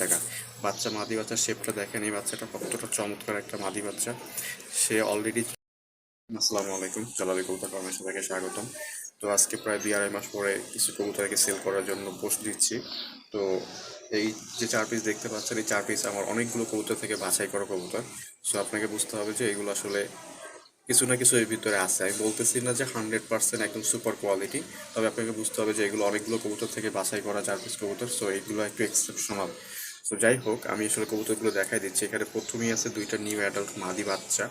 টাকা। বাচ্চা মাদি বাচ্চার শেপটা দেখেন, এই বাচ্চাটা কতটা চমৎকার একটা মাদি বাচ্চা। সে অলরেডি আসসালামু আলাইকুম, জালালি কবুতর ফার্মে সবাইকে স্বাগতম। তো আজকে প্রায় 2-2.5 মাস পরে কিছু কবুতরকে সেল করার জন্য পোস্ট দিচ্ছি। তো এই যে 4 পিস দেখতে পাচ্ছেন, এই 4 পিস আমার অনেকগুলো কবুতর থেকে বাছাই করা কবুতর। সো আপনাকে বুঝতে হবে যে এগুলো আসলে কিছু না কিছু এর ভিতরে আছে। আমি বলতেছি না যে 100% একদম সুপার কোয়ালিটি, তবে আপনাকে বুঝতে হবে যে এগুলো অনেকগুলো কবুতর থেকে বাছাই করা 4 পিস কবুতর। সো এগুলো একটু এক্সেপশনাল। সো যাই হোক, আমি আসলে কবুতরগুলো দেখাই দিচ্ছি। এখানে প্রথমেই আছে 2টা নিউ অ্যাডাল্ট মাদি বাচ্চা।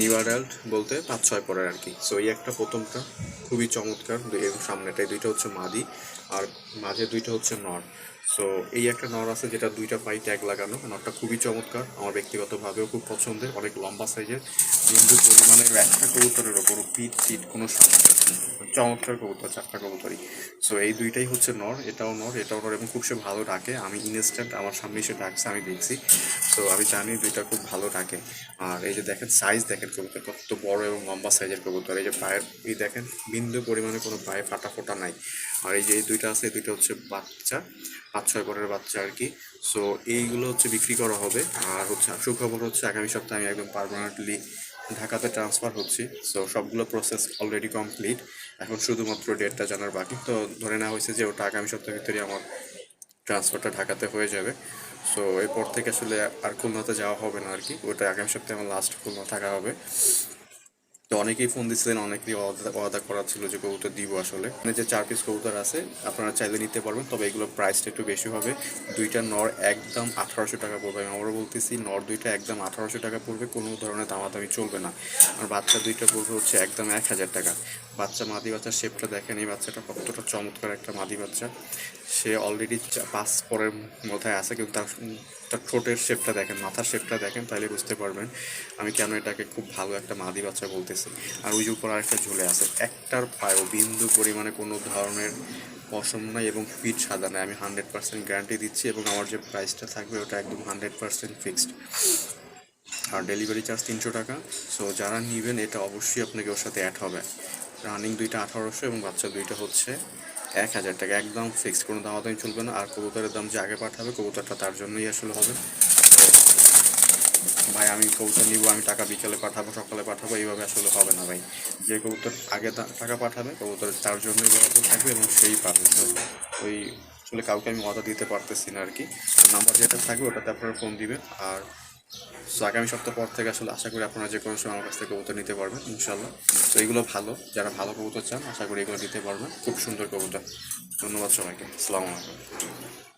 নিউ অ্যাডাল্ট বলতে 5-6 পরের আর কি। সো এই একটা প্রথমটা খুবই চমৎকার, এবং সামনেটাই 2টা হচ্ছে মাদি আর মাঝে 2টা হচ্ছে নর। সো এই একটা নর আছে যেটা 2টা পাই ট্যাগ লাগানো। নরটা খুবই চমৎকার, আমার ব্যক্তিগতভাবেও খুব পছন্দের, অনেক লম্বা সাইজের, বিন্দু পরিমাণের একটা কবুতরের ওপর পিট টিট কোনো সমস্যা নেই। চমৎকার কবুতর, 4টা কবুতরই। সো এই 2টাই হচ্ছে নর, এটাও নর এটাও নর, এবং খুব সে ভালো ডাকে। আমি ইনস্ট্যান্ট আমার সামনে এসে ডাকছে, আমি দেখছি। সো আমি জানি 2টা খুব ভালো ডাকে। আর এই যে দেখেন সাইজ দেখেন কবুতর কত বড় এবং লম্বা সাইজের কবুতর। এই যে পায়ের এই দেখেন বিন্দু পরিমাণে কোনো পায়ে ফাটা ফোটা নাই। আর এই যে এই 2টা আছে, এই 2টা হচ্ছে বাচ্চা, 5-6 পরের বাচ্চা আর কি। সো এইগুলো হচ্ছে বিক্রি করা হবে। আর হচ্ছে সুখবর হচ্ছে আগামী সপ্তাহে আমি একদম পার্মানেন্টলি ঢাকাতে ট্রান্সফার হচ্ছি। সো সবগুলো প্রসেস অলরেডি কমপ্লিট, এখন শুধুমাত্র ডেটটা জানার বাকি। তো ধরে নেওয়া হয়েছে যে ওটা আগামী সপ্তাহের ভিতরে আমার ট্রান্সফারটা ঢাকাতে হয়ে যাবে। সো এরপর থেকে আসলে আর খুলনাতে যাওয়া হবে না আর কি, ওটা আগামী সপ্তাহে আমার লাস্ট খুলনা থাকা হবে। তো অনেকেই ফোন দিচ্ছিলেন, অনেকেই ওয়াদা করা ছিল যে কবুতর দিব। আসলে মানে যে 4 পিস কবুতর আছে আপনারা চাইলে নিতে পারবেন, তবে এগুলোর প্রাইসটা একটু বেশি হবে। 2টা নর একদম 1800 টাকা পড়বে। আমি আবারও বলতেছি, নর 2টা একদম 1800 টাকা পড়বে, কোনো ধরনের দামাদামি চলবে না। আর বাচ্চা 2টা পড়বে হচ্ছে একদম 1000 টাকা। বাচ্চা মাদি বাচ্চার শেপটা দেখেন, এই বাচ্চাটা কতটা চমৎকার একটা মাদি বাচ্চা। সে অলরেডি 5 পরের মধ্যে আছে, কিন্তু তার তার ঠোঁটের শেপটা দেখেন, মাথার শেপটা দেখেন, তাহলে বুঝতে পারবেন আমি কেন এটাকে খুব ভালো একটা মাদি বাচ্চা বলতেছি। আর ওই যে উপর আরেকটা ঝুলে আছে, একটার পায়েও বিন্দু পরিমাণে কোনো ধরনের পশম নাই এবং ফিট সাদা নাই। আমি 100% গ্যারান্টি দিচ্ছি, এবং আমার যে প্রাইসটা থাকবে ওটা একদম 100% ফিক্সড। আর ডেলিভারি চার্জ 300 টাকা। সো যারা নেবেন এটা অবশ্যই আপনাকে ওর সাথে অ্যাড হবে। রানিং 2টা 1800 এবং বাচ্চা 2টা হচ্ছে 1000 টাকা, একদম ফিক্সড, কোনো দামাদামি চলবে না। আর কবুতরের দাম যে আগে পাঠাবে কবুতরটা তার জন্যই আসলে হবে। ভাই আমি কবুতর নিব, আমি টাকা বিকেলে পাঠাবো সকালে পাঠাবো, এইভাবে আসলে হবে না ভাই। যে কবুতর আগে টাকা পাঠাবে কবুতর তার জন্যই বরাদ্দ থাকবে এবং সেই পাবে। তো ওই আসলে কাউকে আমি অর্ডার দিতে পারতেছি না আর কি। তো নাম্বার যেটা থাকবে ওটাতে আপনারা ফোন দিবেন। আর সো আগামী সপ্তাহ পর থেকে আসলে আশা করি আপনারা যে কোনো সময় আমার কাছ থেকে কবুতর নিতে পারবেন ইনশাল্লাহ। তো এগুলো ভালো, যারা ভালো কবুতর চান আশা করি এগুলো নিতে পারবেন, খুব সুন্দর কবুতর। ধন্যবাদ সবাইকে, আসসালামু আলাইকুম।